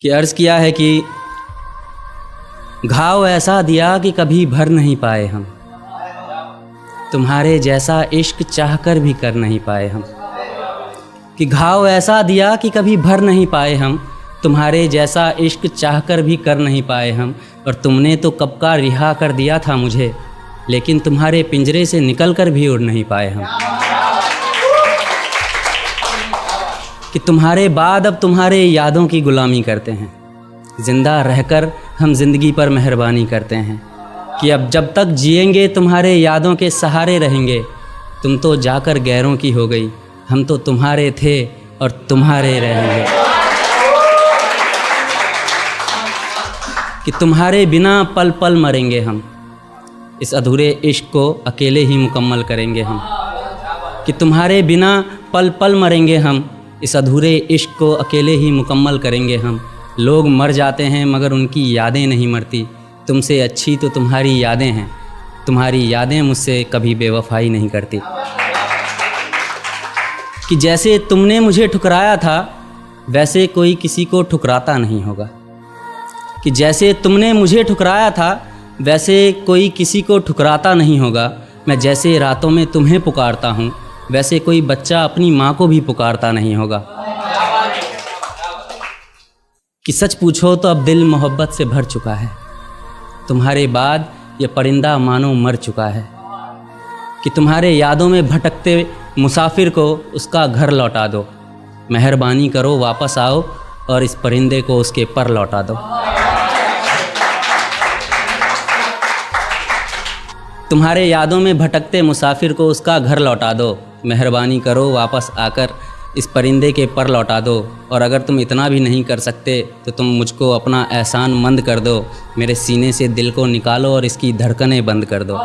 कि अर्ज़ किया है कि घाव ऐसा दिया कि कभी भर नहीं पाए हम, तुम्हारे जैसा इश्क चाहकर भी कर नहीं पाए हम। कि घाव ऐसा दिया कि कभी भर नहीं पाए हम, तुम्हारे जैसा इश्क चाहकर भी कर नहीं पाए हम। और तुमने तो कब का रिहा कर दिया था मुझे, लेकिन तुम्हारे पिंजरे से निकल कर भी उड़ नहीं पाए हम। कि तुम्हारे बाद अब तुम्हारे यादों की गुलामी करते हैं, ज़िंदा रहकर हम ज़िंदगी पर मेहरबानी करते हैं। कि अब जब तक जिएंगे तुम्हारे यादों के सहारे रहेंगे। तुम तो जाकर गैरों की हो गई, हम तो तुम्हारे थे और तुम्हारे रहेंगे। कि तुम्हारे बिना पल पल मरेंगे हम, इस अधूरे इश्क को अकेले ही मुकम्मल करेंगे हम। कि तुम्हारे बिना पल पल मरेंगे हम, इस अधूरे इश्क को अकेले ही मुकम्मल करेंगे हम। लोग मर जाते हैं मगर उनकी यादें नहीं मरती, तुमसे अच्छी तो तुम्हारी यादें हैं, तुम्हारी यादें मुझसे कभी बेवफाई नहीं करती। कि जैसे तुमने मुझे ठुकराया था वैसे कोई किसी को ठुकराता नहीं होगा। कि जैसे तुमने मुझे ठुकराया था वैसे कोई किसी को ठुकराता नहीं होगा। मैं जैसे रातों में तुम्हें पुकारता हूँ वैसे कोई बच्चा अपनी माँ को भी पुकारता नहीं होगा। कि सच पूछो तो अब दिल मोहब्बत से भर चुका है, तुम्हारे बाद ये परिंदा मानो मर चुका है। कि तुम्हारे यादों में भटकते मुसाफिर को उसका घर लौटा दो, मेहरबानी करो वापस आओ और इस परिंदे को उसके पर लौटा दो। तुम्हारे यादों में भटकते मुसाफिर को उसका घर लौटा दो, मेहरबानी करो वापस आकर इस परिंदे के पर लौटा दो। और अगर तुम इतना भी नहीं कर सकते तो तुम मुझको अपना एहसान मंद कर दो, मेरे सीने से दिल को निकालो और इसकी धड़कनें बंद कर दो।